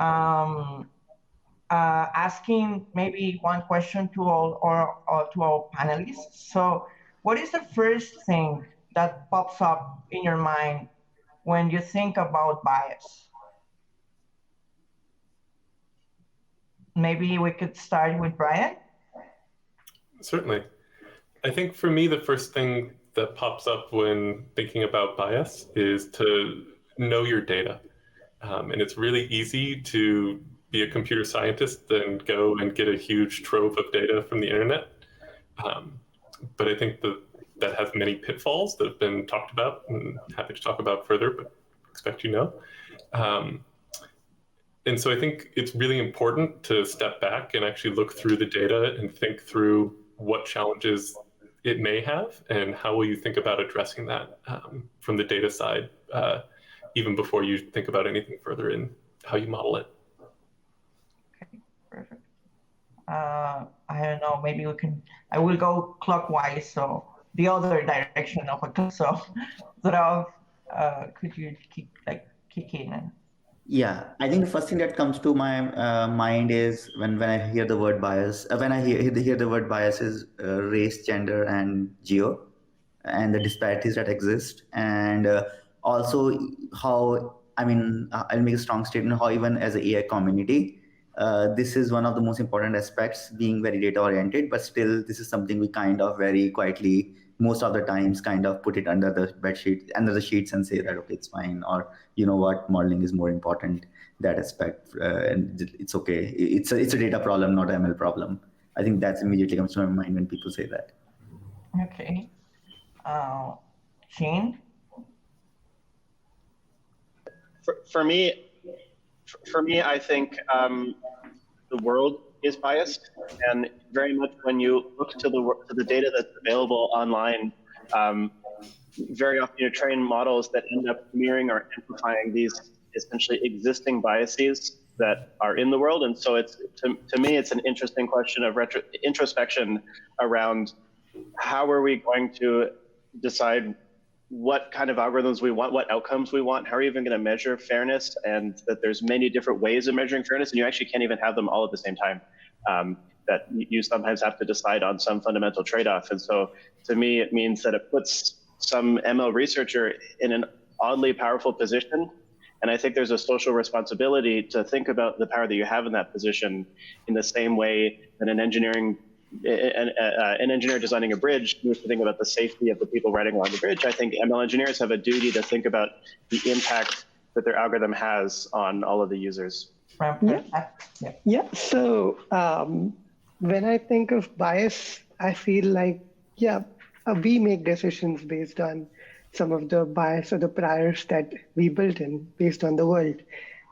um, asking maybe one question to all or to our panelists. So, what is the first thing that pops up in your mind when you think about bias? Maybe we could start with Brian. Certainly. I think for me, the first thing that pops up when thinking about bias is to know your data. And it's really easy to be a computer scientist and go and get a huge trove of data from the internet. But I think that has many pitfalls that have been talked about, and happy to talk about further, but expect you know. And so I think it's really important to step back and actually look through the data and think through what challenges it may have and how will you think about addressing that from the data side, even before you think about anything further in how you model it. Okay, perfect. I don't know, maybe I will go clockwise, so the other direction of a clock. So sort of, could you kick in? Yeah, I think the first thing that comes to my mind is when I hear the word bias. When I hear the word bias is race, gender, and geo, and the disparities that exist, and also how I'll make a strong statement how even as an AI community, this is one of the most important aspects, being very data oriented, but still this is something we kind of very quietly most of the times kind of put it under the bedsheet, under the sheets, and say that okay, it's fine, or you know what, modeling is more important, that aspect, and it's okay, it's a data problem, not an ML problem. I think that's immediately comes to my mind when people say that. Okay. Shane? For me, I think the world is biased, and very much when you look to the data that's available online, very often you train models that end up mirroring or amplifying these essentially existing biases that are in the world. And so it's to me, it's an interesting question of introspection around how are we going to decide what kind of algorithms we want, what outcomes we want, how are you even going to measure fairness, and that there's many different ways of measuring fairness, and you actually can't even have them all at the same time. That you sometimes have to decide on some fundamental trade-off. And so to me, it means that it puts some ML researcher in an oddly powerful position. And I think there's a social responsibility to think about the power that you have in that position in the same way that an engineer designing a bridge needs to think about the safety of the people riding along the bridge. I think ML engineers have a duty to think about the impact that their algorithm has on all of the users. Yeah. So when I think of bias, I feel like, we make decisions based on some of the bias or the priors that we built in based on the world.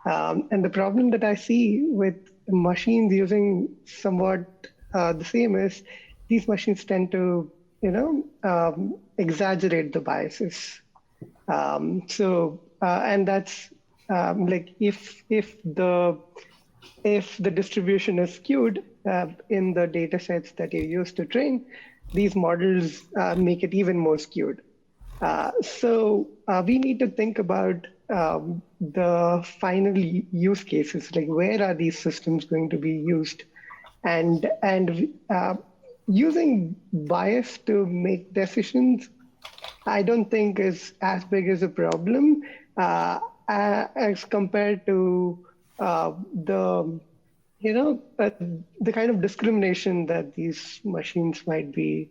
And the problem that I see with machines using somewhat the same is these machines tend to, exaggerate the biases. And that's like if the distribution is skewed in the data sets that you use to train, these models make it even more skewed. So we need to think about the final use cases, like where are these systems going to be used, and using bias to make decisions, I don't think is as big as a problem as compared to the kind of discrimination that these machines might be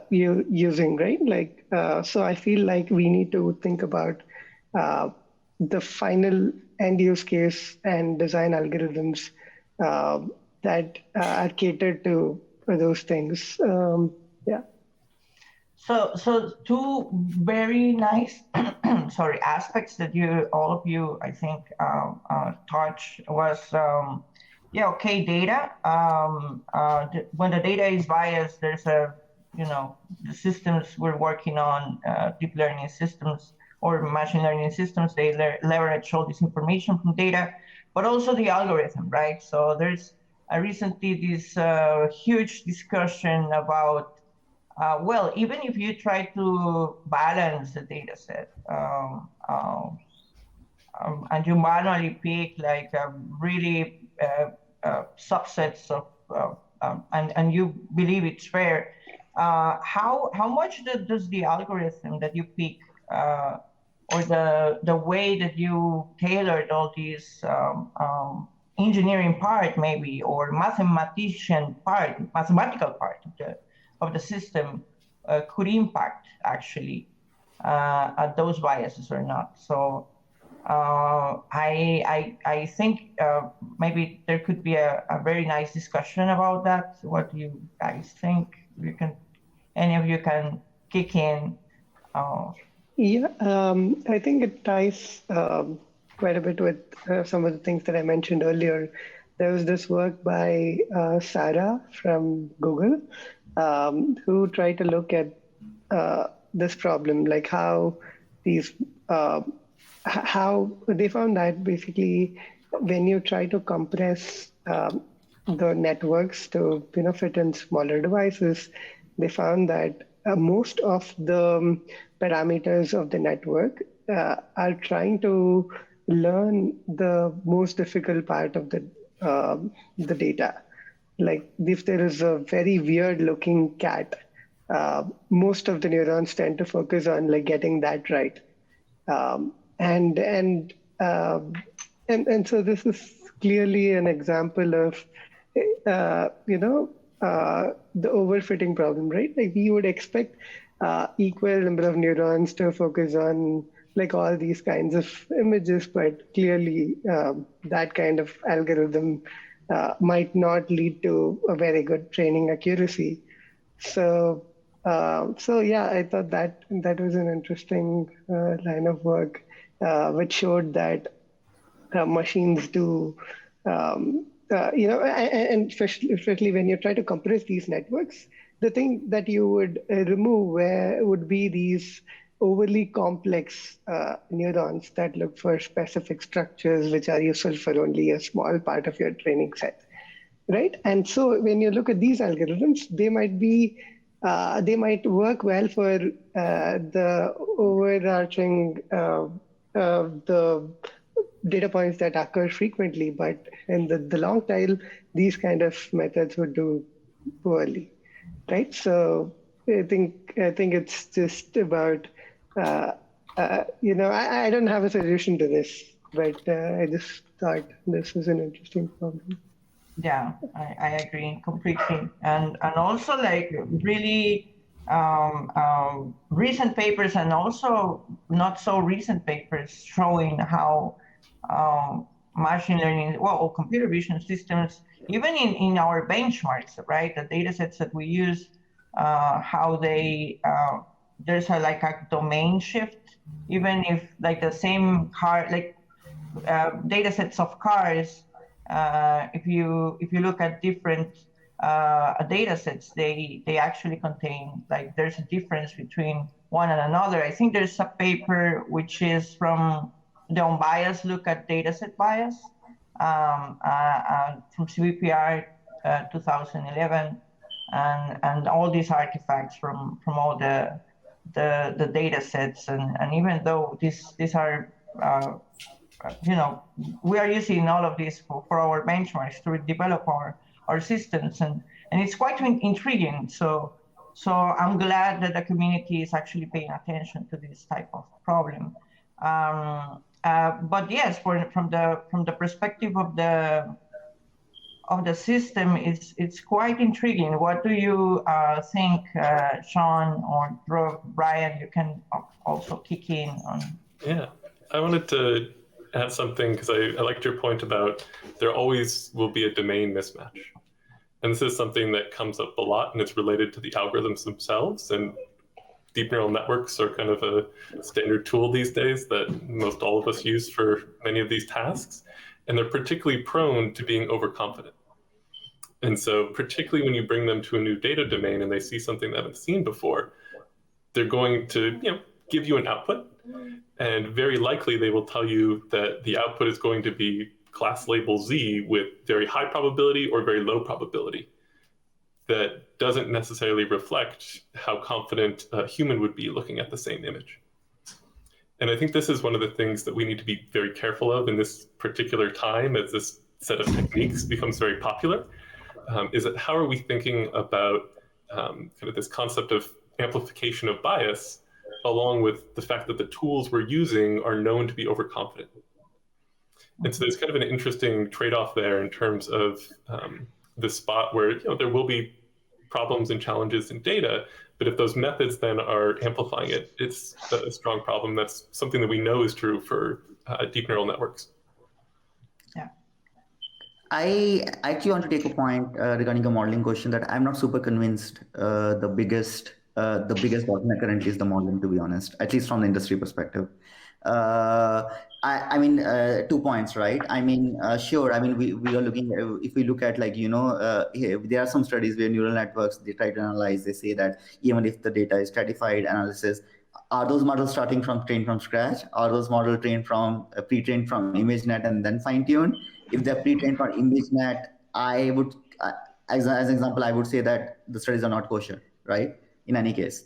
using, right? Like, so I feel like we need to think about the final end use case and design algorithms that are catered to those things. So two very nice aspects that all of you I think touched was data. When the data is biased, there's the systems we're working on, deep learning systems or machine learning systems, they leverage all this information from data, but also the algorithm, right? So there's recently this huge discussion about, even if you try to balance the data set, and you manually pick like really subsets of, and you believe it's fair, how much does the algorithm that you pick or the way that you tailored all these engineering part maybe, or mathematical part of the system could impact actually at those biases or not. So I think maybe there could be a very nice discussion about that. What do you guys think? Any of you can kick in. Yeah, I think it ties quite a bit with some of the things that I mentioned earlier. There was this work by Sarah from Google who tried to look at this problem, like how these, how they found that basically when you try to compress the networks to fit in smaller devices, they found that most of the parameters of the network are trying to learn the most difficult part of the data. Like if there is a very weird looking cat, most of the neurons tend to focus on like getting that right. And so this is clearly an example of the overfitting problem, right? Like we would expect equal number of neurons to focus on like all these kinds of images, but clearly that kind of algorithm might not lead to a very good training accuracy. So yeah, I thought that was an interesting line of work, which showed that machines do, and especially when you try to compress these networks, the thing that you would remove would be these overly complex neurons that look for specific structures which are useful for only a small part of your training set, right? And so when you look at these algorithms, they might work well for the overarching the data points that occur frequently, but in the long tail, these kind of methods would do poorly, right? So I think it's just about I don't have a solution to this, but I just thought this was an interesting problem. Yeah, I agree completely, and also like really recent papers and also not so recent papers showing how machine learning, or computer vision systems, even in our benchmarks, right? The data sets that we use, how they, there's like a domain shift, even if like the same car, like data sets of cars, if you look at different data sets, they actually contain, like there's a difference between one and another. I think there's a paper which is from the unbiased look at dataset bias from CVPR 2011, and all these artifacts from all the data sets, and even though these are we are using all of this for our benchmarks to develop our systems, and it's quite intriguing. So I'm glad that the community is actually paying attention to this type of problem. But yes, from the perspective of the system, it's quite intriguing. What do you think, Sean or Brian? You can also kick in on. Yeah, I wanted to add something because I liked your point about there always will be a domain mismatch. And this is something that comes up a lot, and it's related to the algorithms themselves. And deep neural networks are kind of a standard tool these days that most all of us use for many of these tasks. And they're particularly prone to being overconfident. And so particularly when you bring them to a new data domain and they see something they haven't seen before, they're going to give you an output. And very likely they will tell you that the output is going to be class label Z with very high probability or very low probability. That doesn't necessarily reflect how confident a human would be looking at the same image. And I think this is one of the things that we need to be very careful of in this particular time as this set of techniques becomes very popular, is that how are we thinking about kind of this concept of amplification of bias, along with the fact that the tools we're using are known to be overconfident. And so there's kind of an interesting trade-off there in terms of the spot where there will be problems and challenges in data, but if those methods then are amplifying it, it's a strong problem. That's something that we know is true for deep neural networks. Yeah. I actually want to take a point regarding a modeling question that I'm not super convinced the biggest bottleneck currently is the modeling, to be honest, at least from the industry perspective. I mean, 2 points, right? I mean, sure. I mean, we are looking, if we look at there are some studies where neural networks, they try to analyze, they say that even if the data is stratified analysis, are those models trained from scratch? Are those models pre-trained from ImageNet and then fine-tuned? If they're pre-trained from ImageNet, as an example, I would say that the studies are not kosher, right? In any case.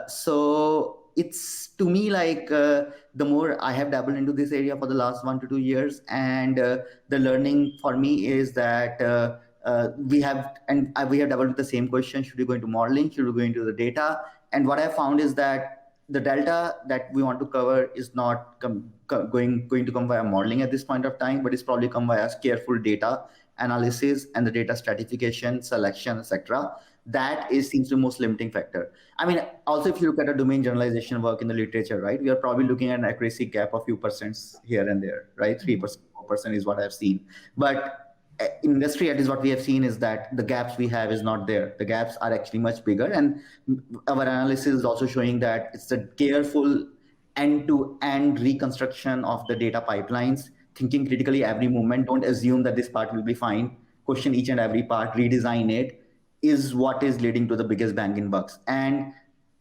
So it's, to me, like the more I have dabbled into this area for the last 1 to 2 years, and the learning for me is that we have dabbled with the same question: should we go into modeling? Should we go into the data? And what I found is that the delta that we want to cover is not going to come via modeling at this point of time, but it's probably come via careful data analysis and the data stratification, selection, etc. That seems the most limiting factor. I mean, also, if you look at a domain generalization work in the literature, right, we are probably looking at an accuracy gap of few percents here and there, right? 3%, 4% is what I've seen. But in industry, at least what we have seen is that the gaps we have is not there. The gaps are actually much bigger. And our analysis is also showing that it's a careful end-to-end reconstruction of the data pipelines, thinking critically every moment. Don't assume that this part will be fine. Question each and every part, redesign it, is what is leading to the biggest bang in bugs. And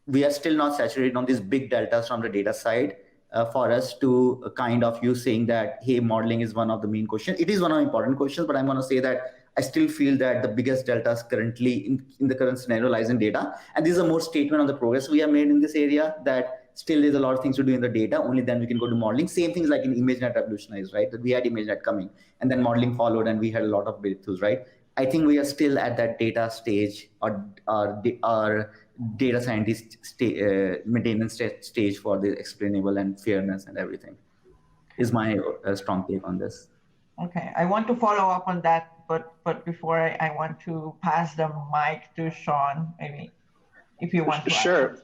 we are still not saturated on these big deltas from the data side for us to kind of use saying that, hey, modeling is one of the main questions. It is one of the important questions, but I'm going to say that I still feel that the biggest deltas currently in the current scenario lies in data. And this is a more statement on the progress we have made in this area, that still there's a lot of things to do in the data. Only then we can go to modeling. Same things like in ImageNet revolutionized, right? That we had ImageNet coming and then modeling followed and we had a lot of breakthroughs, right? I think we are still at that data stage or data scientist maintenance stage for the explainable and fairness and everything, is my strong take on this. Okay, I want to follow up on that, but before I want to pass the mic to Sean, maybe, if you want to. Sure.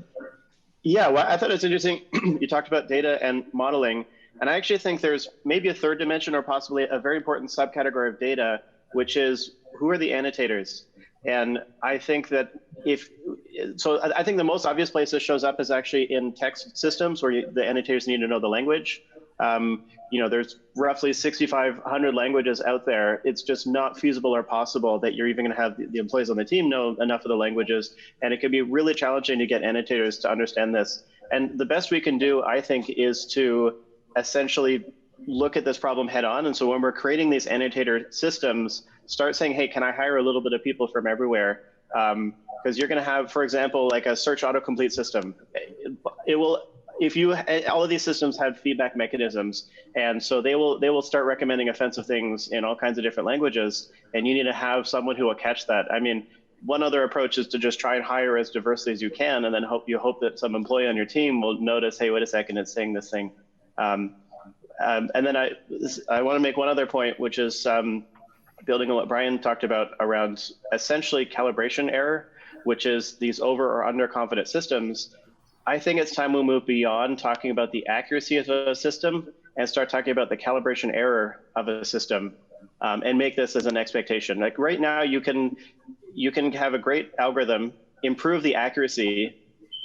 Yeah, well, I thought it was interesting. You talked about data and modeling, and I actually think there's maybe a third dimension or possibly a very important subcategory of data, which is who are the annotators? And I think that I think the most obvious place this shows up is actually in text systems where the annotators need to know the language. There's roughly 6,500 languages out there. It's just not feasible or possible that you're even going to have the employees on the team know enough of the languages. And it can be really challenging to get annotators to understand this. And the best we can do, I think, is to essentially look at this problem head on. And so when we're creating these annotator systems, start saying, hey, can I hire a little bit of people from everywhere? Because you're going to have, for example, like a search autocomplete system. All of these systems have feedback mechanisms. And so they will start recommending offensive things in all kinds of different languages. And you need to have someone who will catch that. I mean, one other approach is to just try and hire as diversely as you can, and then hope that some employee on your team will notice, hey, wait a second, it's saying this thing. And then I want to make one other point, which is building on what Brian talked about around essentially calibration error, which is these over or under confident systems. I think it's time we move beyond talking about the accuracy of a system and start talking about the calibration error of a system, and make this as an expectation. Like right now, you can have a great algorithm, improve the accuracy,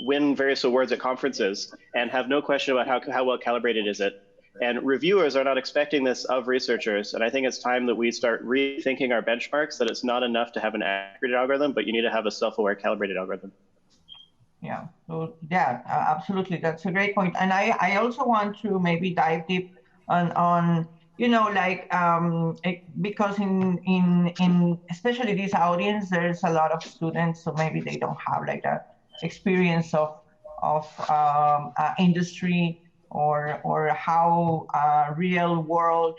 win various awards at conferences, and have no question about how well calibrated is it. And reviewers are not expecting this of researchers. And I think it's time that we start rethinking our benchmarks, that it's not enough to have an accurate algorithm, but you need to have a self-aware calibrated algorithm. Yeah, so yeah, absolutely. That's a great point. And I also want to maybe dive deep on because in especially this audience, there's a lot of students, so maybe they don't have like that experience of industry or how real world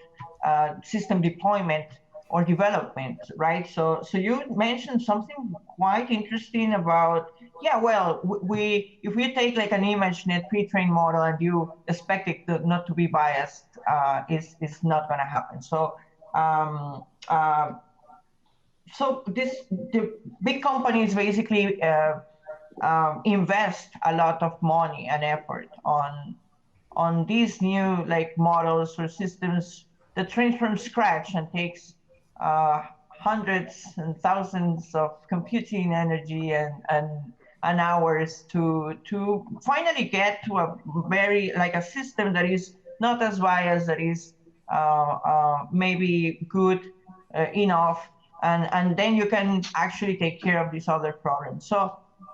system deployment or development, right? So you mentioned something quite interesting about, yeah, well, if we take like an ImageNet pre-trained model and you expect it not to be biased, it's not going to happen. So the big companies basically invest a lot of money and effort on these new like models or systems that train from scratch and takes hundreds and thousands of computing energy and hours to finally get to a very like a system that is not as biased, that is maybe good enough, and then you can actually take care of these other problems.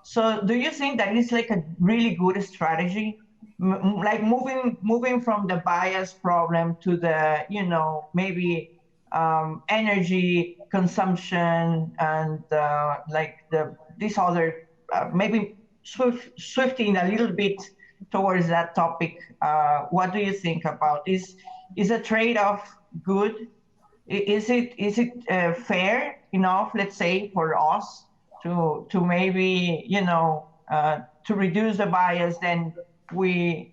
So do you think that is like a really good strategy? Like moving from the bias problem to the, maybe energy consumption and like this other maybe swifting a little bit towards that topic. What do you think about is a trade-off good? Is it fair enough, let's say, for us to maybe to reduce the bias? Then we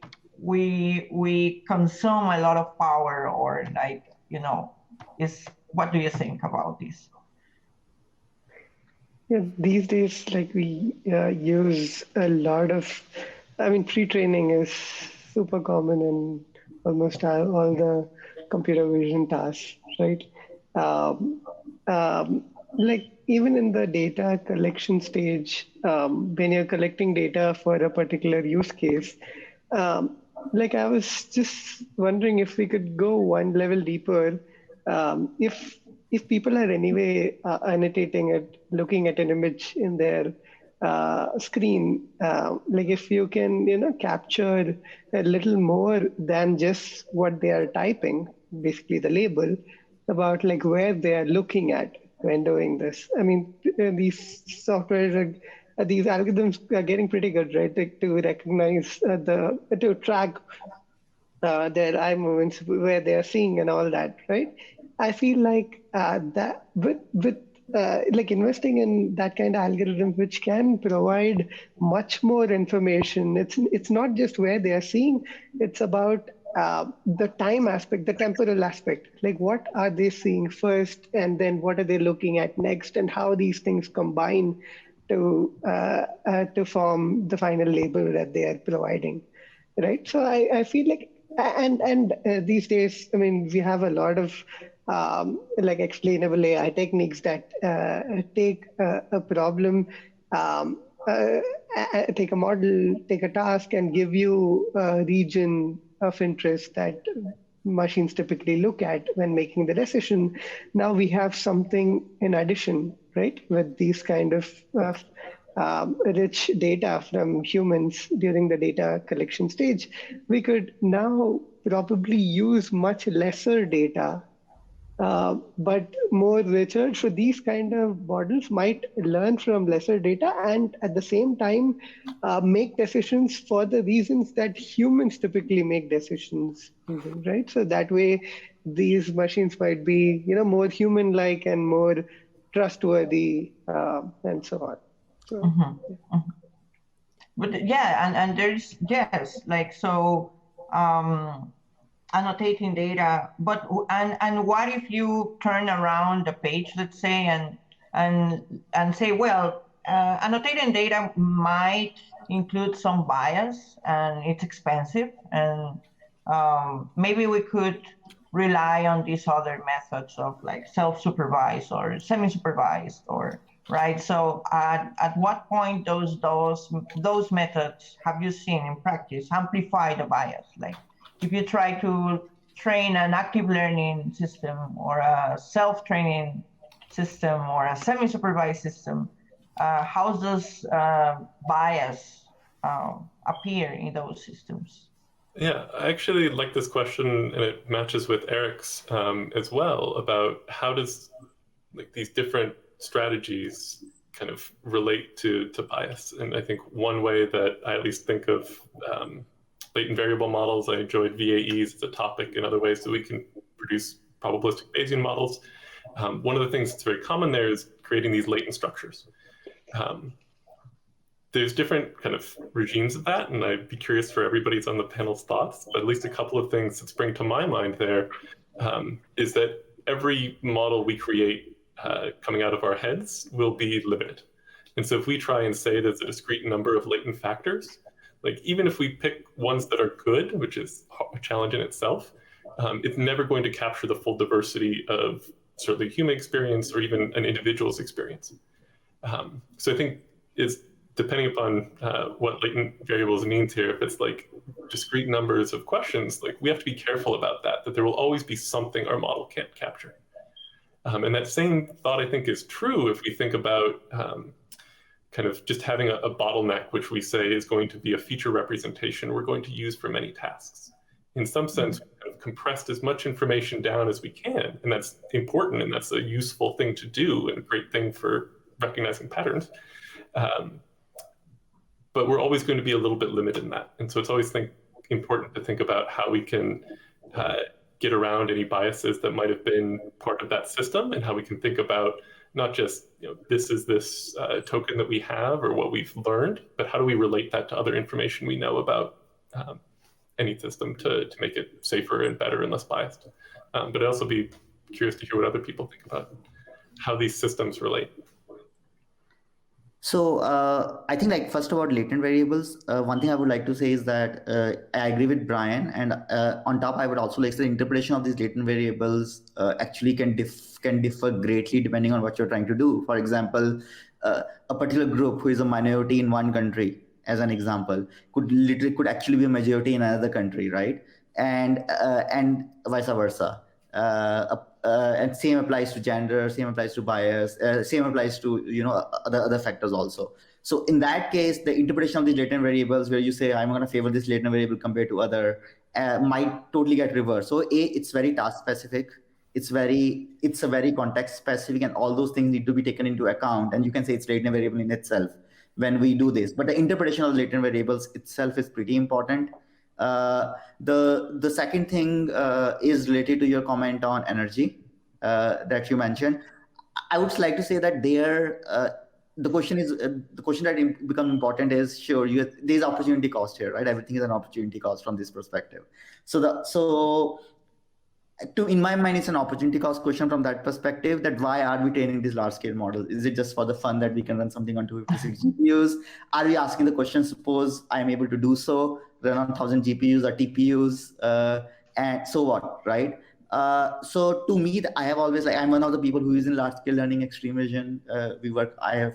consume a lot of power, or like is what do you think about this? Yeah, these days, like we use a lot of, I mean, pre-training is super common in almost all the computer vision tasks, right? Like even in the data collection stage, when you're collecting data for a particular use case, like I was just wondering if we could go one level deeper. If people are anyway annotating it, looking at an image in their screen, like if you can capture a little more than just what they are typing, basically the label, about like where they are looking at when doing this. I mean, these softwares these algorithms are getting pretty good, right? To recognize to track their eye movements, where they are seeing and all that, right? I feel like that with like investing in that kind of algorithm, which can provide much more information. It's not just where they are seeing; it's about the time aspect, the temporal aspect. Like what are they seeing first, and then what are they looking at next, and how these things combine to form the final label that they are providing, right? So I feel like, and these days, I mean, we have a lot of like explainable AI techniques that take a problem, take a model, take a task, and give you a region of interest that machines typically look at when making the decision. Now we have something in addition, right? With these kind of rich data from humans during the data collection stage, we could now probably use much lesser data, but more richer. So these kind of models might learn from lesser data and at the same time make decisions for the reasons that humans typically make decisions, right? So that way, these machines might be more human-like and more trustworthy, and so on. So, But yeah, and there's, yes, like, so annotating data, but and what if you turn around the page, let's say, and say, well, annotating data might include some bias and it's expensive, and maybe we could rely on these other methods of like self-supervised or semi-supervised, or right? So at what point those methods have you seen in practice amplify the bias? Like if you try to train an active learning system or a self-training system or a semi-supervised system, how does bias appear in those systems? Yeah, I actually like this question, and it matches with Eric's as well, about how does like these different strategies kind of relate to bias. And I think one way that I at least think of latent variable models. I enjoyed VAEs as a topic in other ways that we can produce probabilistic Bayesian models. One of the things that's very common there is creating these latent structures. There's different kind of regimes of that, and I'd be curious for everybody's on the panel's thoughts, but at least a couple of things that spring to my mind there is that every model we create coming out of our heads will be limited. And so if we try and say there's a discrete number of latent factors, like even if we pick ones that are good, which is a challenge in itself, it's never going to capture the full diversity of certainly human experience or even an individual's experience. So I think it's depending upon what latent variables means here, if it's like discrete numbers of questions, like we have to be careful about that there will always be something our model can't capture. And that same thought, I think, is true if we think about kind of just having a bottleneck, which we say is going to be a feature representation we're going to use for many tasks. In some sense, we've kind of compressed as much information down as we can, and that's important, and that's a useful thing to do and a great thing for recognizing patterns. But we're always going to be a little bit limited in that. And so it's always important to think about how we can get around any biases that might have been part of that system, and how we can think about not just, this is this token that we have or what we've learned, but how do we relate that to other information we know about any system to make it safer and better and less biased. But I'd also be curious to hear what other people think about how these systems relate. So I think, like, first about latent variables, one thing I would like to say is that I agree with Brian, and on top I would also like to say the interpretation of these latent variables actually can differ greatly depending on what you're trying to do. For example, a particular group who is a minority in one country, as an example, could actually be a majority in another country, right? And vice versa. And same applies to gender, same applies to bias, same applies to other factors also. So in that case, the interpretation of these latent variables, where you say I'm going to favor this latent variable compared to other, might totally get reversed. So it's very task specific. It's a very context specific, and all those things need to be taken into account. And you can say it's latent variable in itself when we do this. But the interpretation of latent variables itself is pretty important. The second thing is related to your comment on energy that you mentioned. I would like to say that the question that becomes important is, sure, there's opportunity cost here, right? Everything is an opportunity cost from this perspective. In my mind, it's an opportunity cost question from that perspective, that why are we training these large scale models? Is it just for the fun that we can run something on 256 GPUs? Are we asking the question, suppose I'm able to do so, run on 1,000 GPUs or TPUs, and so what, right? So to me, I have always, I'm one of the people who is in large scale learning extreme vision. I have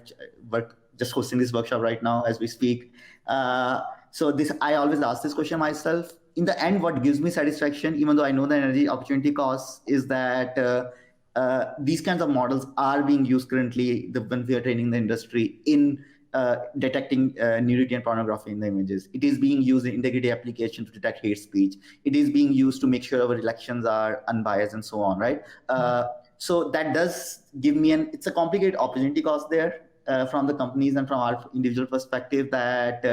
worked just hosting this workshop right now as we speak. So I always ask this question myself. In the end, what gives me satisfaction, even though I know the energy opportunity costs, is that these kinds of models are being used currently when we are training the industry in detecting nudity and pornography in the images. It is being used in integrity application to detect hate speech. It is being used to make sure our elections are unbiased and so on, right? So that does give me it's a complicated opportunity cost there from the companies and from our individual perspective, that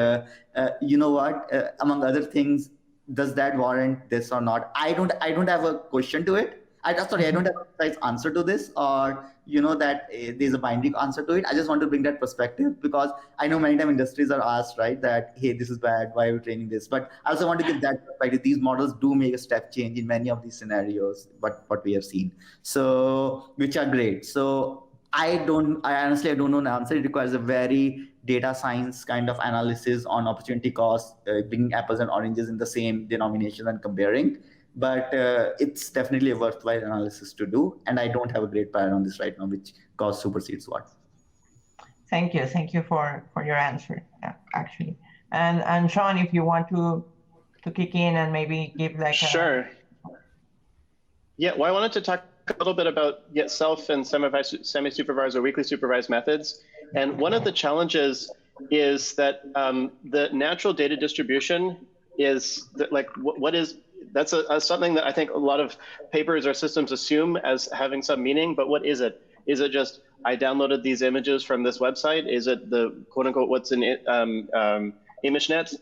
among other things, does that warrant this or not? I don't have a question to it. I don't have a precise answer to this, or that there's a binding answer to it. I just want to bring that perspective, because I know many times industries are asked, right, that, hey, this is bad, why are we training this? But I also want to give that perspective. These models do make a step change in many of these scenarios, what we have seen, so which are great. So I honestly don't know the answer. It requires a very data science kind of analysis on opportunity costs, bringing apples and oranges in the same denomination and comparing. But it's definitely a worthwhile analysis to do. And I don't have a great pattern on this right now, which cost supersedes what. Thank you for your answer, actually. And Sean, if you want to kick in and maybe give like Sure. Yeah, well, I wanted to talk a little bit about self and semi-supervised or weakly supervised methods. And one of the challenges is that the natural data distribution is that's something that I think a lot of papers or systems assume as having some meaning, but what is it? Is it just, I downloaded these images from this website? Is it the quote unquote, what's in ImageNet?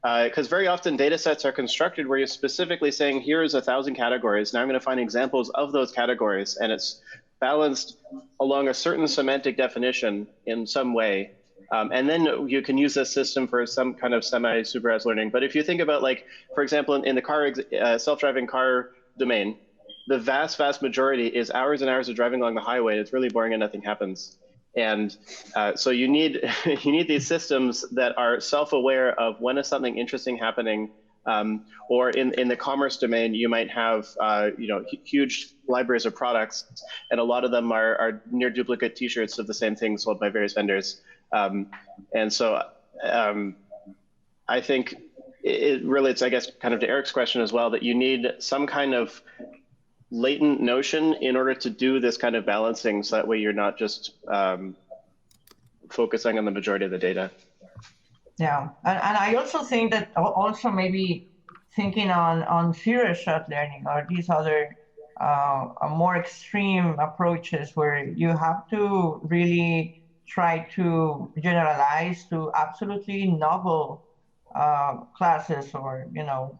Because very often data sets are constructed where you're specifically saying, here's 1,000 categories. Now I'm going to find examples of those categories. And it's balanced along a certain semantic definition in some way. And then you can use this system for some kind of semi-supervised learning. But if you think about, like, for example, in the car self-driving car domain, the vast majority is hours and hours of driving along the highway. It's really boring and nothing happens. And so you need these systems that are self-aware of when is something interesting happening. Or in the commerce domain, you might have huge libraries of products, and a lot of them are near duplicate T-shirts of the same thing sold by various vendors. And so I think it relates, I guess, kind of to Eric's question as well, that you need some kind of latent notion in order to do this kind of balancing, so that way you're not just focusing on the majority of the data. Yeah, and I also think that also maybe thinking on zero-shot learning or these other more extreme approaches where you have to really try to generalize to absolutely novel classes, or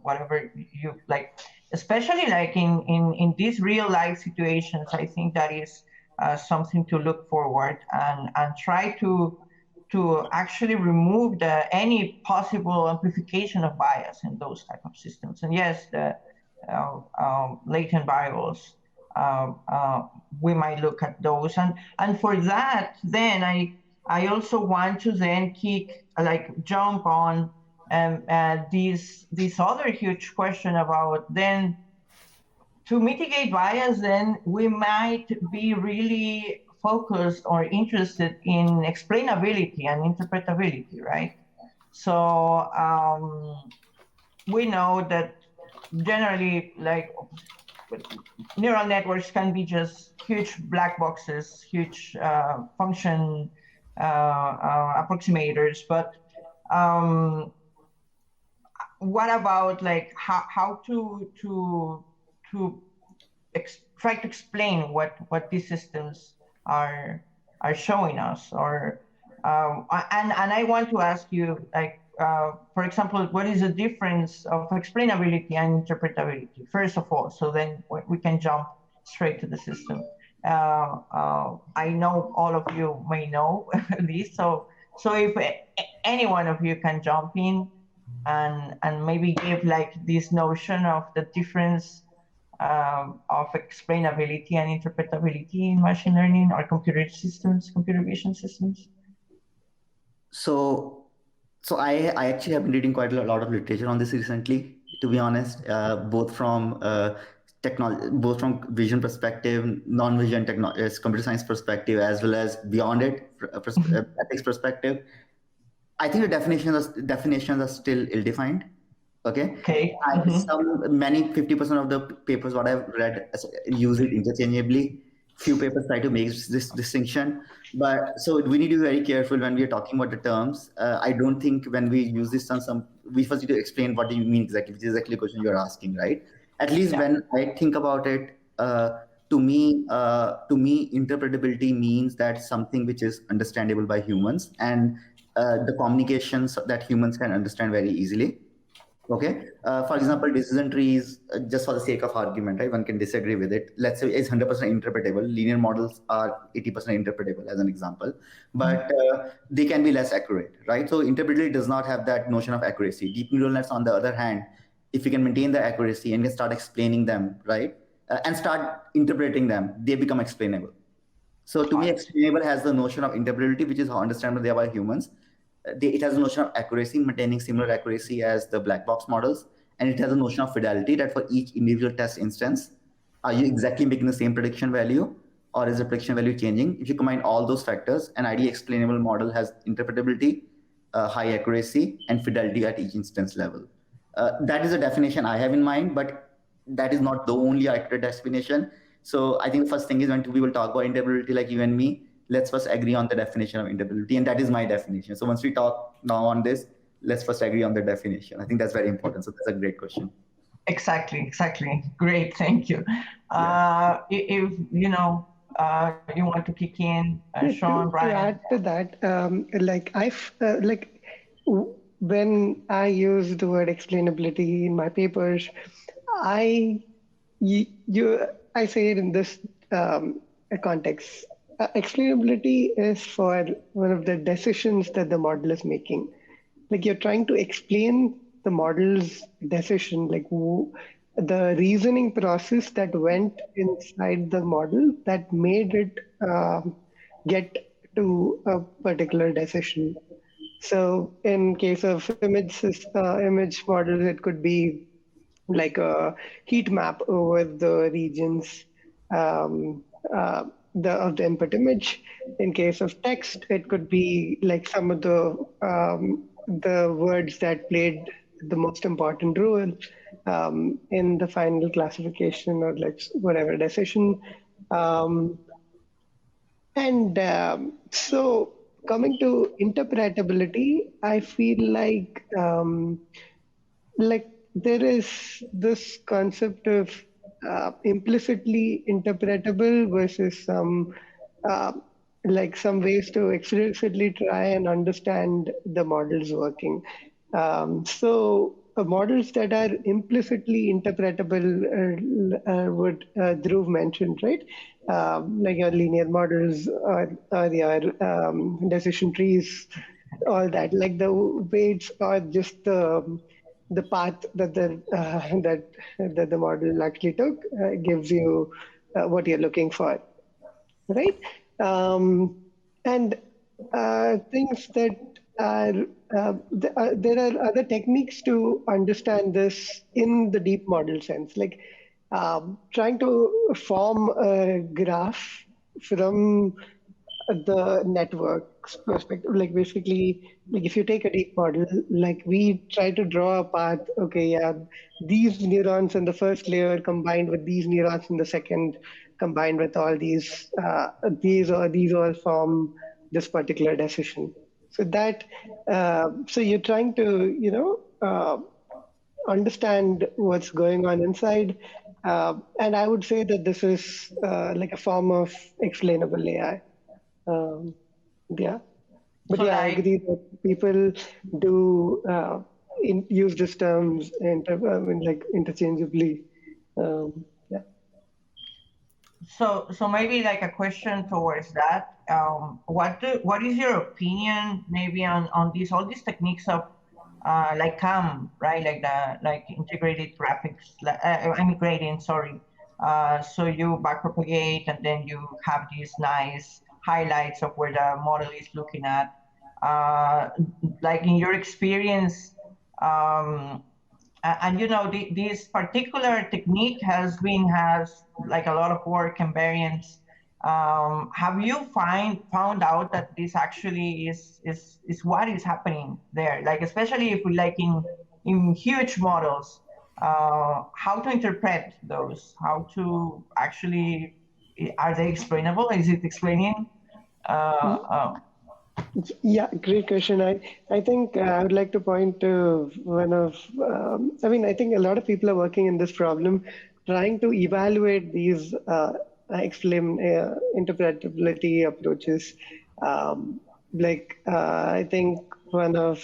whatever you like, especially like in these real life situations. I think that is something to look forward and try to actually remove any possible amplification of bias in those type of systems. And yes, the latent variables, we might look at those. And for that, then I also want to then jump on this other huge question about then to mitigate bias, then we might be really focused or interested in explainability and interpretability, right? So we know that generally, like, neural networks can be just huge black boxes, huge function approximators, but what about like how to try to explain what these systems are showing us, or and I want to ask you, like, for example, what is the difference of explainability and interpretability, first of all, so then we can jump straight to the system. I know all of you may know this, so if any one of you can jump in and maybe give like this notion of the difference of explainability and interpretability in machine learning or computer vision systems. So I actually have been reading quite a lot of literature on this recently, to be honest, both from vision perspective, non-vision computer science perspective, as well as beyond it, ethics perspective. I think the definitions are still ill-defined. Okay. Many 50% of the papers what I've read use it interchangeably. Few papers try to make this distinction, but so we need to be very careful when we are talking about the terms. I don't think when we use this term, we first need to explain what do you mean exactly, which is exactly the question you're asking, right? At least when I think about it, to me, interpretability means that something which is understandable by humans and the communications that humans can understand very easily. Okay. For example, decision trees, just for the sake of argument, right? One can disagree with it. Let's say it's 100% interpretable. Linear models are 80% interpretable, as an example, but they can be less accurate, right? So interpretability does not have that notion of accuracy. Deep neural nets, on the other hand, if you can maintain the accuracy and can start explaining them, right, and start interpreting them, they become explainable. So to me, explainable has the notion of interpretability, which is how understandable they are by humans. It has a notion of accuracy, maintaining similar accuracy as the black box models. And it has a notion of fidelity, that for each individual test instance, are you exactly making the same prediction value, or is the prediction value changing? If you combine all those factors, an ID explainable model has interpretability, high accuracy, and fidelity at each instance level. That is a definition I have in mind, but that is not the only accurate definition. So I think the first thing is, when we will talk about interpretability, like you and me, let's first agree on the definition of interpretability, and that is my definition. So once we talk now on this, let's first agree on the definition. I think that's very important. So that's a great question. Exactly. Great, thank you. If you want to kick in, Sean, Brian. To add to that, when I use the word explainability in my papers, I I say it in this context. Explainability is for one of the decisions that the model is making. Like you're trying to explain the model's decision, like the reasoning process that went inside the model that made it get to a particular decision. So in case of image models, it could be like a heat map over the regions um, of the input image. In case of text, it could be like some of the words that played the most important role in the final classification or like whatever decision. Um, and so coming to interpretability, I feel like there is this concept of implicitly interpretable versus uh, some ways to explicitly try and understand the models working. So models that are implicitly interpretable what Dhruv mentioned, right? Like your linear models or your decision trees, all that. Like the weights are just the path that that the model actually took gives you what you're looking for, right? Um, and things that are there are other techniques to understand this in the deep model sense, like trying to form a graph from the network's perspective. Like basically, like if you take a deep model, like we try to draw a path, okay, yeah, these neurons in the first layer combined with these neurons in the second, combined with all these all form this particular decision. So that so you're trying to understand what's going on inside. And I would say that this is like a form of explainable AI. Um, yeah, but So yeah, I like, agree that people do use these terms I mean, like interchangeably. Yeah. so maybe like a question towards that. What is your opinion maybe on these all these techniques of like CAM, right? Like the like integrated graphics, I mean gradient, sorry. So you backpropagate and then you have these nice highlights of where the model is looking at. Uh, like in your experience, um, and you know this particular technique has like a lot of work and variants. Have you found out that this actually is what is happening there, like especially if we like in huge models, how to interpret those, how to actually, are they explainable, is it explaining Yeah, great question. I think I would like to point to one of, I mean, I think a lot of people are working in this problem, trying to evaluate these interpretability approaches. I think one of,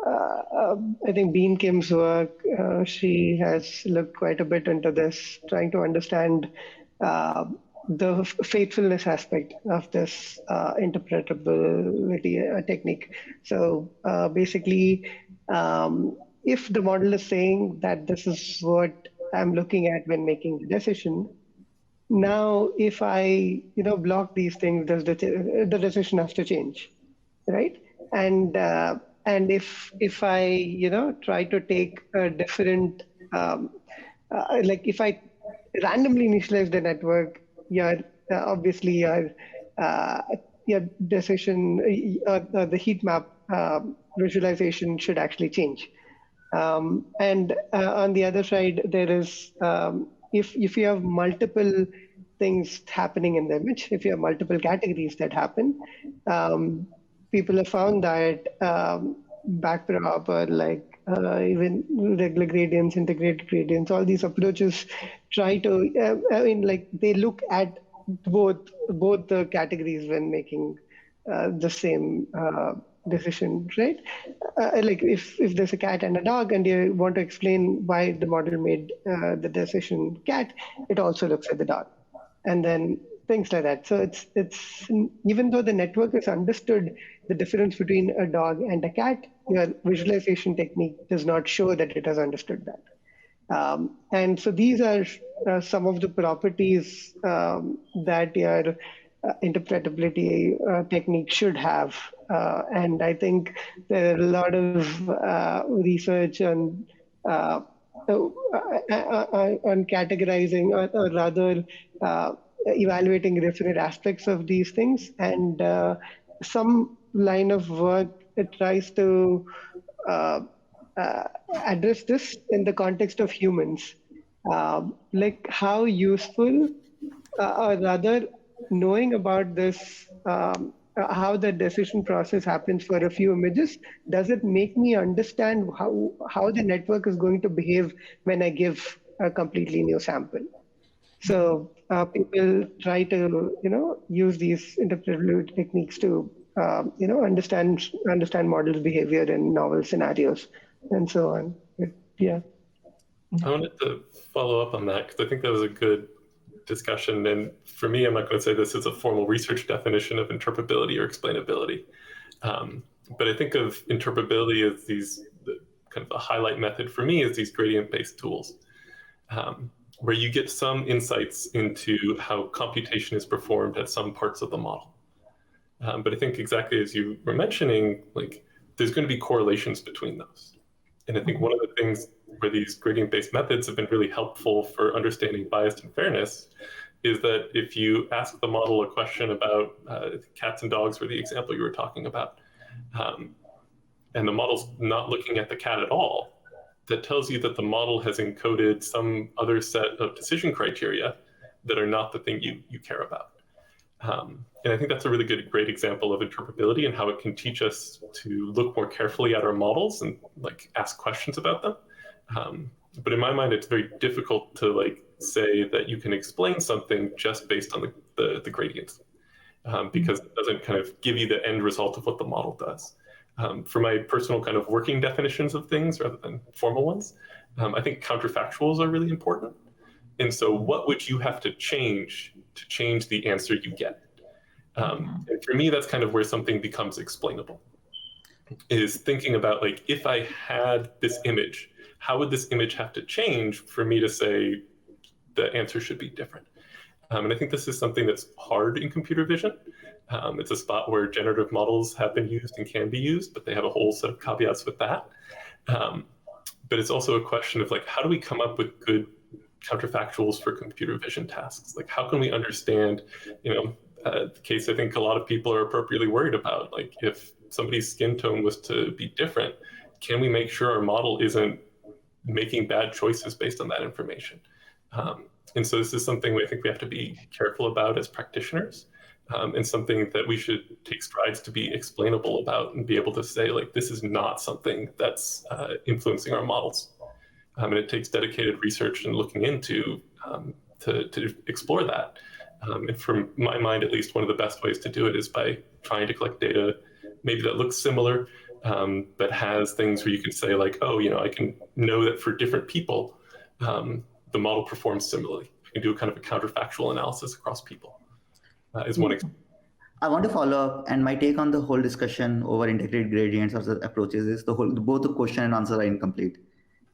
I think Bean Kim's work, she has looked quite a bit into this, trying to understand uh, the faithfulness aspect of this interpretability technique. So basically, if the model is saying that this is what I'm looking at when making the decision, now if I block these things, the decision has to change, right? And if I try to take a different like if I randomly initialize the network, your obviously uh, your decision the heat map visualization should actually change. And on the other side, there is if you have multiple things happening in the image, if you have multiple categories that happen, people have found that backprop or like even regular gradients, integrated gradients, all these approaches try to, I mean, like they look at both the categories when making the same decision, right? Like if there's a cat and a dog and you want to explain why the model made the decision cat, it also looks at the dog. And then things like that. So it's even though the network has understood the difference between a dog and a cat, your visualization technique does not show that it has understood that. And so these are some of the properties that your interpretability technique should have. And I think there are a lot of research on categorizing or rather evaluating different aspects of these things. And some line of work that tries to address this in the context of humans, like how useful, or rather knowing about this, how the decision process happens for a few images, does it make me understand how the network is going to behave when I give a completely new sample? So people try to, use these interpretability techniques to, understand models' behavior in novel scenarios and so on. Yeah. I wanted to follow up on that because I think that was a good discussion. And for me, I'm not going to say this is a formal research definition of interpretability or explainability. But I think of interpretability as kind of a highlight method for me is these gradient-based tools, where you get some insights into how computation is performed at some parts of the model. But I think exactly as you were mentioning, like there's going to be correlations between those. And I think one of the things where these gradient-based methods have been really helpful for understanding bias and fairness is that if you ask the model a question about cats and dogs were the example you were talking about, and the model's not looking at the cat at all, that tells you that the model has encoded some other set of decision criteria that are not the thing you care about. And I think that's a really great example of interpretability and how it can teach us to look more carefully at our models and like ask questions about them. But in my mind, it's very difficult to like say that you can explain something just based on the gradients, because it doesn't kind of give you the end result of what the model does. For my personal kind of working definitions of things rather than formal ones, I think counterfactuals are really important. And so what would you have to change the answer you get? And for me, that's kind of where something becomes explainable, is thinking about like, if I had this image, how would this image have to change for me to say the answer should be different? And I think this is something that's hard in computer vision. It's a spot where generative models have been used and can be used, but they have a whole set of caveats with that. But it's also a question of like, how do we come up with good counterfactuals for computer vision tasks? Like, how can we understand, the case I think a lot of people are appropriately worried about, like if somebody's skin tone was to be different, can we make sure our model isn't making bad choices based on that information? And so this is something I think we have to be careful about as practitioners, and something that we should take strides to be explainable about and be able to say, like, this is not something that's influencing our models. And it takes dedicated research and looking into to explore that. And from my mind, at least, one of the best ways to do it is by trying to collect data maybe that looks similar, but has things where you can say like, oh, I can know that for different people, the model performs similarly. I can do a kind of a counterfactual analysis across people is one example. I want to follow up, and my take on the whole discussion over integrated gradients or the approaches is both the question and answer are incomplete.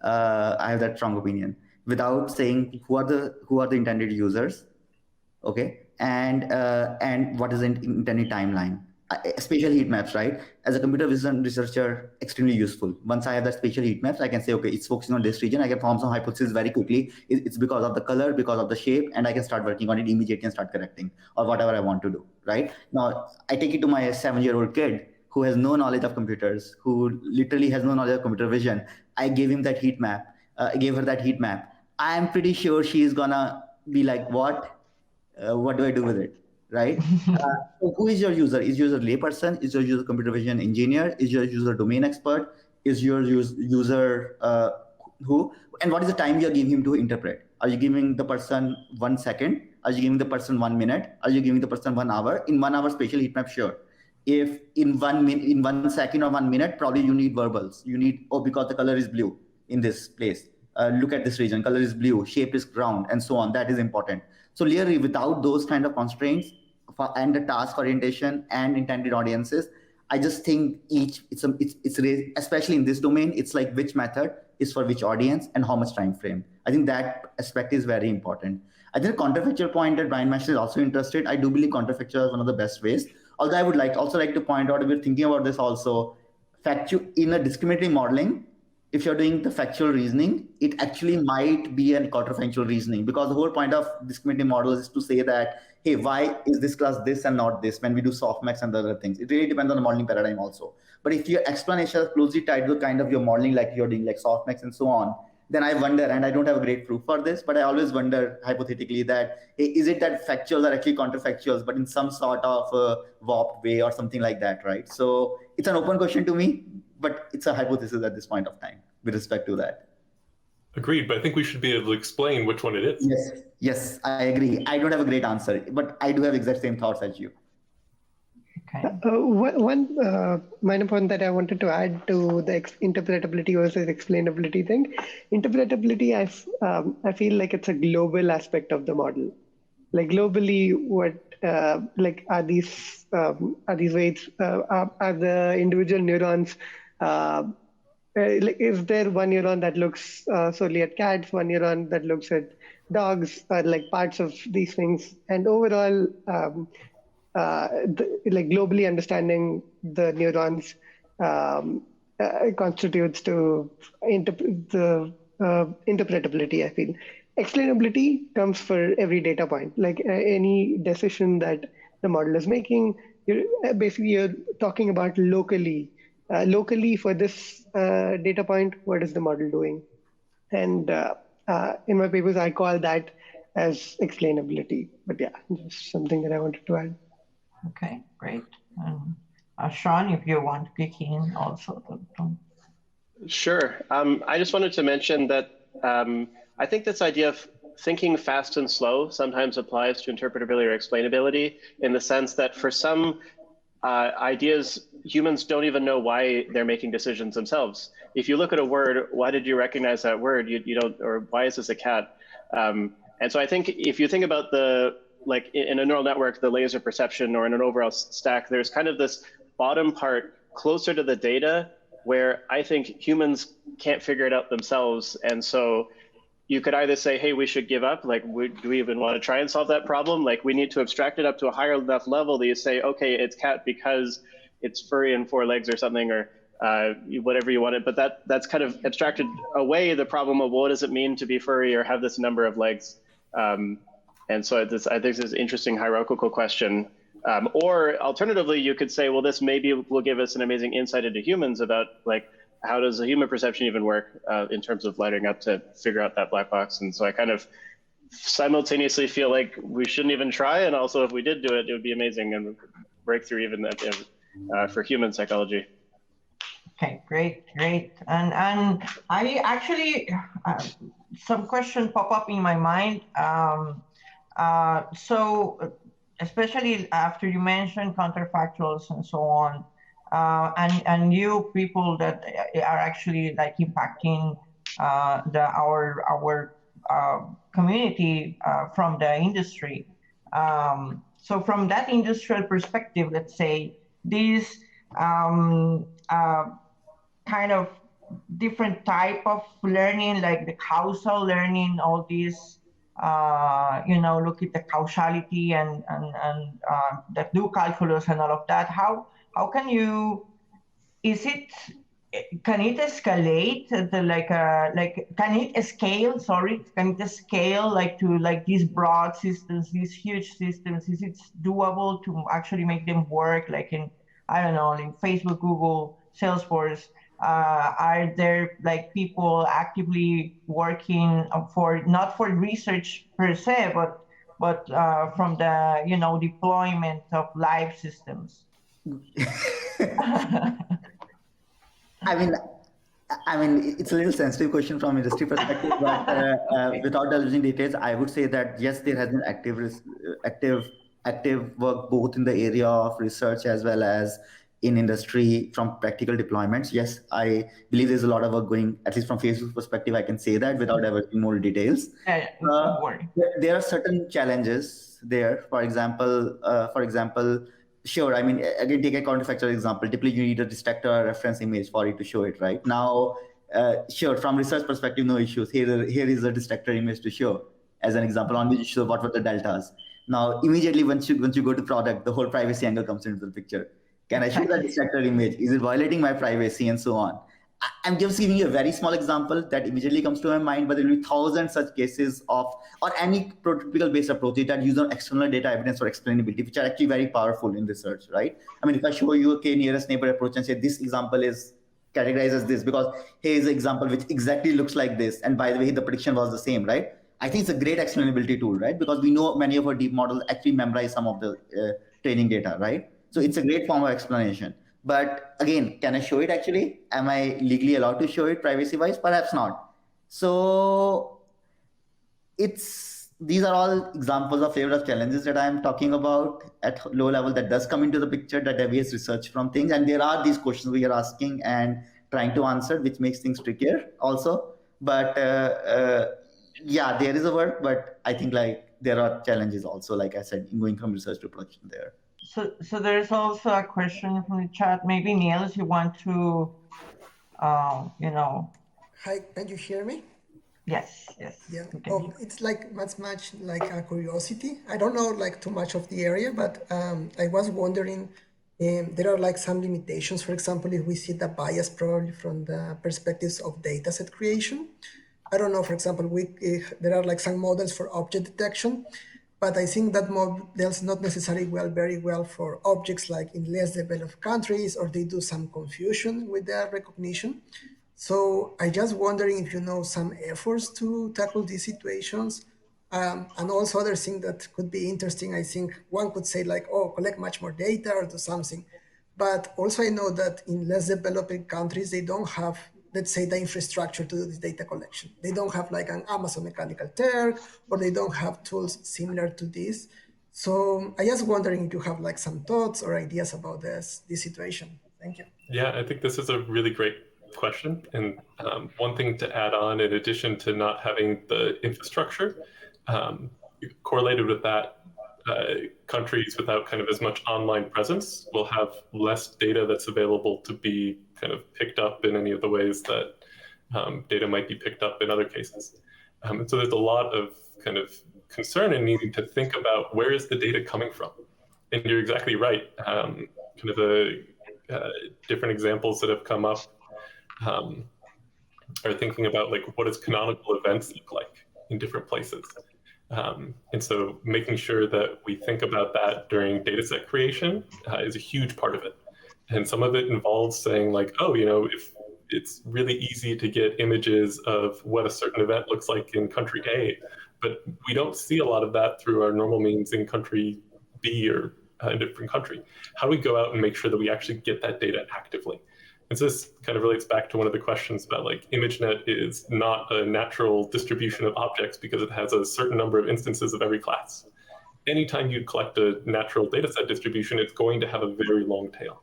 I have that strong opinion without saying who are the intended users, okay, and what is the intended timeline. Spatial heat maps, right? As a computer vision researcher, extremely useful. Once I have that spatial heat maps, I can say, okay, it's focusing on this region. I can form some hypothesis very quickly. It's because of the color, because of the shape, and I can start working on it immediately and start correcting or whatever I want to do, right? Now, I take it to my 7-year-old kid who has no knowledge of computers, who literally has no knowledge of computer vision. I gave him that heat map. I gave her that heat map. I am pretty sure she's gonna be like, what? What do I do with it? Right? So who is your user? Is your user layperson? Is your user computer vision engineer? Is your user domain expert? Is your user who? And what is the time you're giving him to interpret? Are you giving the person 1 second? Are you giving the person 1 minute? Are you giving the person 1 hour? In 1 hour spatial heat map, sure. if in 1 minute, in 1 second or 1 minute, probably you need verbals. You need, oh, because the color is blue in this place. Look at this region, color is blue, shape is round, and so on. That is important. So clearly, without those kind of constraints and the task orientation and intended audiences, I just think especially in this domain, it's like which method is for which audience and how much time frame. I think that aspect is very important. I think the counterfactual point that Brian mentioned is also interested. I do believe counterfactual is one of the best ways. Although I would also like to point out, if we're thinking about this also, in a discriminatory modeling, if you're doing the factual reasoning, it actually might be a counterfactual reasoning, because the whole point of discriminatory models is to say that, hey, why is this class this and not this when we do softmax and the other things? It really depends on the modeling paradigm also. But if your explanation is closely tied to the kind of your modeling, like you're doing like softmax and so on, then I wonder, and I don't have a great proof for this, but I always wonder hypothetically that, hey, is it that factuals are actually counterfactuals, but in some sort of warped way or something like that, right? So it's an open question to me, but it's a hypothesis at this point of time with respect to that. Agreed, but I think we should be able to explain which one it is. Yes, I agree. I don't have a great answer, but I do have exact same thoughts as you. Okay. One minor point that I wanted to add to the interpretability versus explainability thing. Interpretability, I feel like it's a global aspect of the model. Like globally, what are these weights? Are the individual neurons? Is there one neuron that looks solely at cats, one neuron that looks at dogs, or like parts of these things? And overall, globally understanding the neurons constitutes to the interpretability, I feel. Explainability comes for every data point. Like any decision that the model is making, you're talking about locally. Locally for this data point, what is the model doing? And in my papers, I call that as explainability. But yeah, just something that I wanted to add. Okay, great. Sean, if you want to kick in also. Sure. I just wanted to mention that I think this idea of thinking fast and slow sometimes applies to interpretability or explainability, in the sense that for some ideas, humans don't even know why they're making decisions themselves. If you look at a word, why did you recognize that word? You don't, or why is this a cat? And so I think if you think about like in a neural network, the layers of perception, or in an overall stack, there's kind of this bottom part closer to the data where I think humans can't figure it out themselves. And so you could either say, hey, we should give up. Like, do we even want to try and solve that problem? Like, we need to abstract it up to a higher enough level that you say, okay, it's cat because it's furry and 4 legs or something, or whatever you wanted. But that's kind of abstracted away the problem of, well, what does it mean to be furry or have this number of legs? And so I think this is an interesting hierarchical question. Or alternatively, you could say, well, this maybe will give us an amazing insight into humans about, like, how does the human perception even work in terms of lighting up to figure out that black box? And so I kind of simultaneously feel like we shouldn't even try. And also, if we did do it, it would be amazing and breakthrough even for human psychology. Okay, great. And I actually, some question pop up in my mind. So especially after you mentioned counterfactuals and so on, and you people that are actually like impacting our community from the industry. So from that industrial perspective, let's say these kind of different type of learning, like the causal learning, all these, look at the causality and that do calculus and all of that. How can you? Can it escalate can it scale? Sorry, can it scale to these broad systems, these huge systems? Is it doable to actually make them work like in, I don't know, like Facebook, Google, Salesforce? Are there like people actively working not for research per se, but from the deployment of live systems? I mean, it's a little sensitive question from industry perspective, but without delving details, I would say that yes, there has been active active work both in the area of research as well as in industry from practical deployments. Yes, I believe there's a lot of work going, at least from Facebook's perspective, I can say that without ever in more details. Don't worry. There are certain challenges there. For example, sure, I mean, again, take a counterfactual example. Typically, you need a distractor or reference image for it to show it, right? Now, sure, from research perspective, no issues. Here is a distractor image to show as an example on which you show what were the deltas. Now, immediately once you go to product, the whole privacy angle comes into the picture. Can I show that distractor image? Is it violating my privacy and so on? I'm just giving you a very small example that immediately comes to my mind, but there will be thousands such cases of, or any prototypical based approach that use on external data evidence for explainability, which are actually very powerful in research, right? I mean, if I show you a nearest neighbor approach and say this example is categorized as this because here's an example which exactly looks like this, and by the way, the prediction was the same, right? I think it's a great explainability tool, right? Because we know many of our deep models actually memorize some of the training data, right? So it's a great form of explanation. But again, can I show it actually? Am I legally allowed to show it privacy-wise? Perhaps not. So these are all examples of flavor of challenges that I'm talking about at low level that does come into the picture, that deviates research from things. And there are these questions we are asking and trying to answer, which makes things trickier also. But yeah, there is a work, but I think like there are challenges also, like I said, in going from research to production there. So there's also a question from the chat. Maybe Niels, you want to, Hi, can you hear me? Yes. Yeah. Oh, it's like much like a curiosity. I don't know like too much of the area, but I was wondering, there are like some limitations. For example, if we see the bias probably from the perspectives of data set creation. I don't know, for example, there are like some models for object detection, but I think that models not necessarily very well for objects like in less developed countries, or they do some confusion with their recognition. So I just wondering if you know some efforts to tackle these situations. And also other thing that could be interesting, I think one could say like, oh, collect much more data or do something. But also I know that in less developing countries, they don't have, let's say, the infrastructure to do this data collection. They don't have like an Amazon Mechanical Turk, or they don't have tools similar to this. So I just wondering if you have like some thoughts or ideas about this situation. Thank you. Yeah, I think this is a really great question. And one thing to add on, in addition to not having the infrastructure, correlated with that, countries without kind of as much online presence will have less data that's available to be kind of picked up in any of the ways that data might be picked up in other cases. And so there's a lot of kind of concern and needing to think about where is the data coming from. And you're exactly right. Kind of the different examples that have come up are thinking about like what does canonical events look like in different places. And so making sure that we think about that during dataset creation is a huge part of it. And some of it involves saying like, oh, if it's really easy to get images of what a certain event looks like in country A, but we don't see a lot of that through our normal means in country B or a different country. How do we go out and make sure that we actually get that data actively? And so this kind of relates back to one of the questions about like ImageNet is not a natural distribution of objects because it has a certain number of instances of every class. Anytime you collect a natural dataset distribution, it's going to have a very long tail.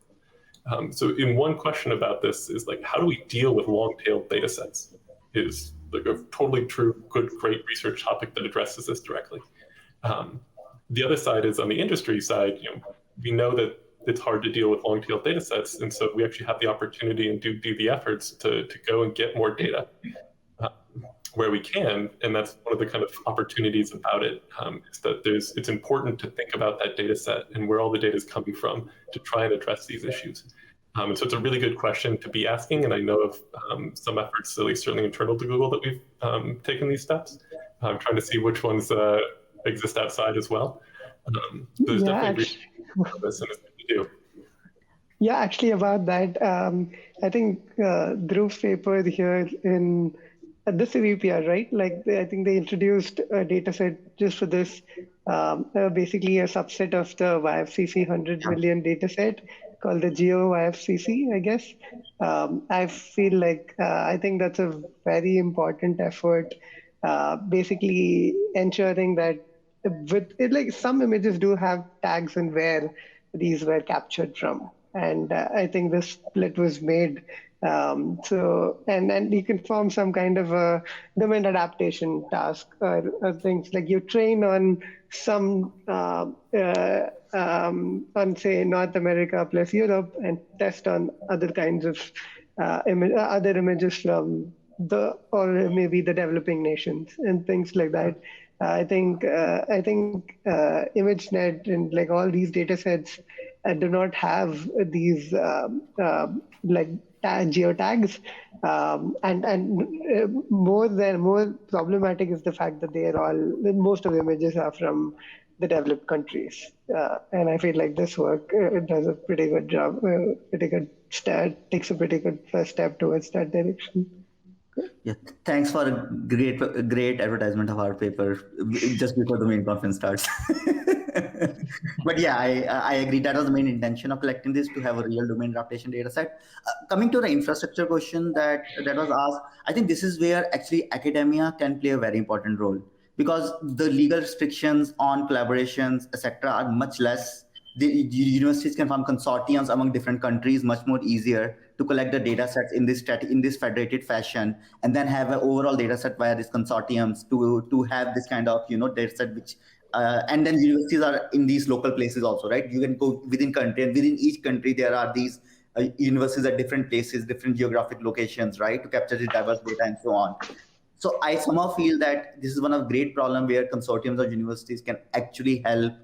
So in one question about this is like, how do we deal with long-tailed datasets? Is like a totally true, good, great research topic that addresses this directly. The other side is on the industry side, we know that it's hard to deal with long-tailed data sets. And so we actually have the opportunity and do the efforts to go and get more data where we can. And that's one of the kind of opportunities about it, is that it's important to think about that data set and where all the data is coming from to try and address these issues. And so it's a really good question to be asking. And I know of some efforts, at least certainly internal to Google, that we've taken these steps. I'm trying to see which ones exist outside as well. There's definitely this and it's good to do. Yeah, actually about that, I think Dhruv's paper here at the CVPR, right? Like I think they introduced a data set just for this, basically a subset of the YFCC 100 million data set called the Geo YFCC, I guess. I feel like, I think that's a very important effort, basically ensuring that with it, like some images do have tags and where these were captured from. And I think this split was made. And you can form some kind of a domain adaptation task or things like you train on some on say North America plus Europe and test on other kinds of other images from or maybe the developing nations and things like that. I think ImageNet and like all these data sets do not have these like geotags, and more problematic is the fact that most of the images are from the developed countries, and I feel like this work does a pretty good job, takes a pretty good first step towards that direction. Yeah, thanks for a great advertisement of our paper just before the main conference starts. But yeah, I agree. That was the main intention of collecting this, to have a real domain adaptation data set. Coming to the infrastructure question that was asked, I think this is where actually academia can play a very important role, because the legal restrictions on collaborations, etc., are much less. The universities can form consortiums among different countries much more easier to collect the data sets in this federated fashion, and then have an overall data set via these consortiums to have this kind of data set which and then universities are in these local places also, right? You can go within country, and within each country there are these universities at different places, different geographic locations, right, to capture the diverse data and so on. So I somehow feel that this is one of great problem where consortiums of universities can actually help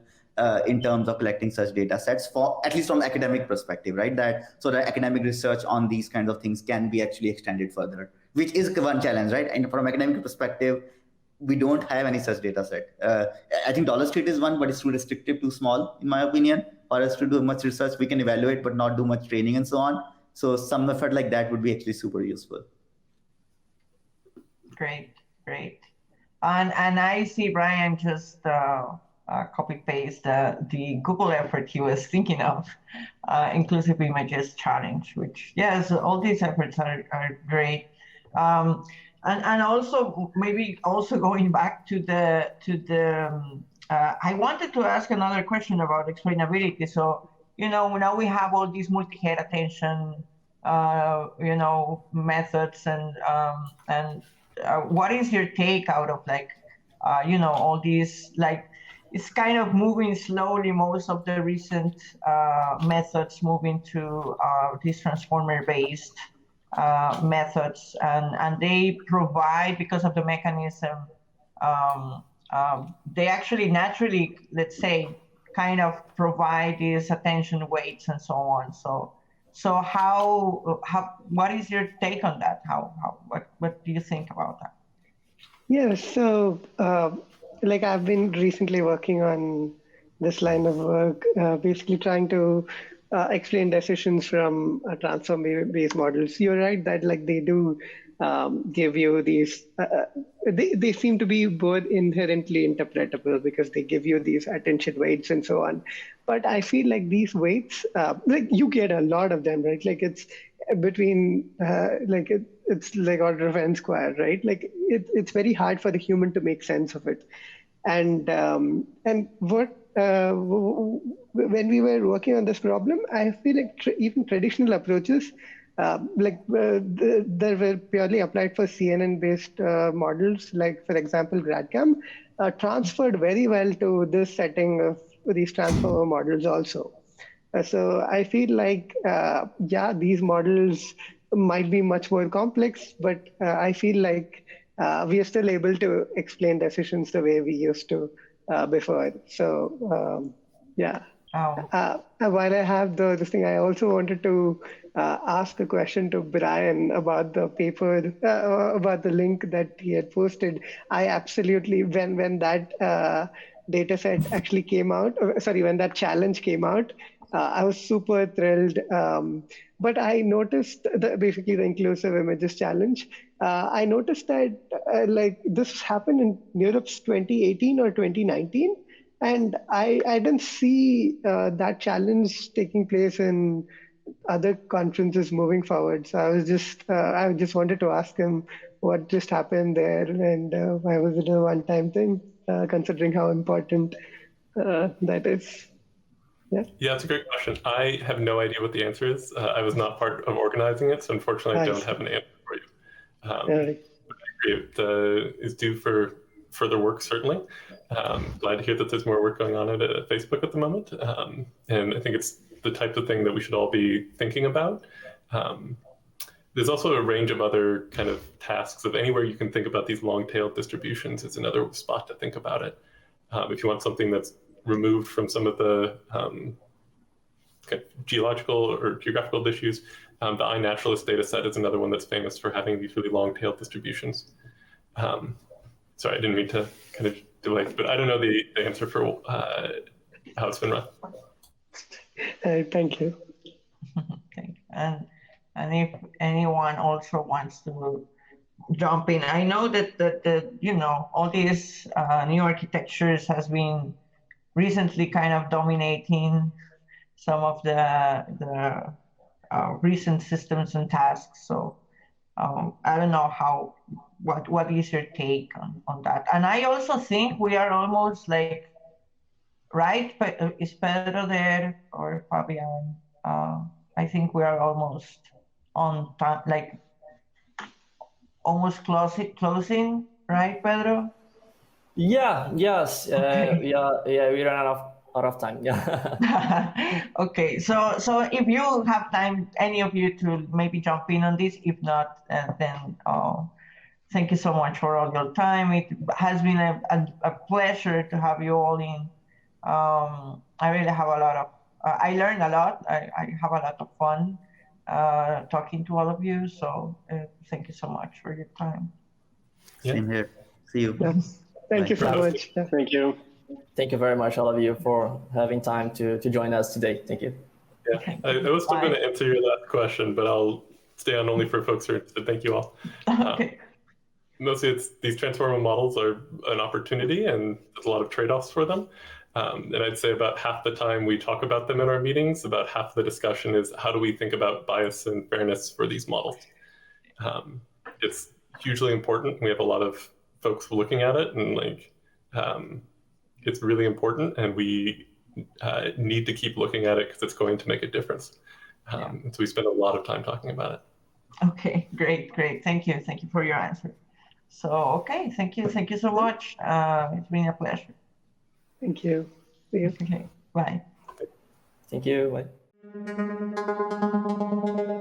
in terms of collecting such data sets, for at least from the academic perspective, right? So that academic research on these kinds of things can be actually extended further, which is one challenge, right? And from academic perspective, we don't have any such data set. I think Dollar Street is one, but it's too restrictive, too small, in my opinion. For us to do much research, we can evaluate, but not do much training and so on. So some effort like that would be actually super useful. Great. And I see Brian just copy paste the Google effort he was thinking of, Inclusive Images Challenge, which, yes, all these efforts are great. And also maybe also going back to I wanted to ask another question about explainability. So, now we have all these multi-head attention, methods, and what is your take out of all these, like, it's kind of moving slowly, most of the recent methods moving to these transformer-based methods, and they provide, because of the mechanism, they actually naturally, let's say, kind of provide these attention weights and so on. So how what is your take on that? What do you think about that? Yeah, so I've been recently working on this line of work, basically trying to explain decisions from transform-based models. You're right that they do give you these, they seem to be both inherently interpretable because they give you these attention weights and so on. But I feel like these weights, you get a lot of them, right? It's between, it's like order of n squared, right? It's very hard for the human to make sense of it. And what, when we were working on this problem, I feel like even traditional approaches, there were purely applied for CNN-based models, like, for example, GradCam, transferred very well to this setting of these transformer models also. So I feel like, these models might be much more complex, but I feel like we are still able to explain decisions the way we used to before. So, yeah. Oh. While I have this thing, I also wanted to ask a question to Brian about the paper, about the link that he had posted. I absolutely, when that data set actually came out, when that challenge came out, I was super thrilled. But I noticed basically the Inclusive Images Challenge. I noticed that this happened in Europe's 2018 or 2019. And I didn't see that challenge taking place in other conferences moving forward. So I just wanted to ask him what just happened there, and why was it a one-time thing? considering how important that is. Yeah, it's a great question. I have no idea what the answer is. I was not part of organizing it, so unfortunately I don't have an answer for you. But I agree, it is due for further work, certainly. Glad to hear that there's more work going on at Facebook at the moment. And I think it's the type of thing that we should all be thinking about. There's also a range of other kind of tasks of anywhere you can think about these long-tailed distributions. It's another spot to think about it. If you want something that's removed from some of the kind of geological or geographical issues, the iNaturalist data set is another one that's famous for having these really long-tailed distributions. Sorry, I didn't mean to kind of delay, but I don't know the answer for how it's been run. Thank you. Okay. And if anyone also wants to jump in, I know that all these new architectures has been recently kind of dominating some of the recent systems and tasks. So I don't know what is your take on that? And I also think we are almost like, right? Is Pedro there or Fabian? I think we are almost on time, like almost closing, right, Pedro? Yeah. Yes. Okay. Yeah. We ran out of time. Yeah. Okay. So if you have time, any of you to maybe jump in on this. If not, then thank you so much for all your time. It has been a pleasure to have you all in. I really have a lot of, I learned a lot. I have a lot of fun talking to all of you. So thank you so much for your time. Same here. See you. Yes. Thank you so much. Yeah. Thank you. Thank you very much, all of you, for having time to join us today. Thank you. Yeah, I was still going to answer your last question, but I'll stay on only for folks who are interested. Thank you all. Okay. Mostly it's these transformer models are an opportunity and there's a lot of trade-offs for them. And I'd say about half the time we talk about them in our meetings, about half the discussion is how do we think about bias and fairness for these models. It's hugely important. We have a lot of folks looking at it and it's really important and we need to keep looking at it because it's going to make a difference. So we spend a lot of time talking about it. Okay, great. Thank you for your answer. So, okay, thank you so much. It's been a pleasure. Thank you. See you. Okay, bye. Thank you. Bye.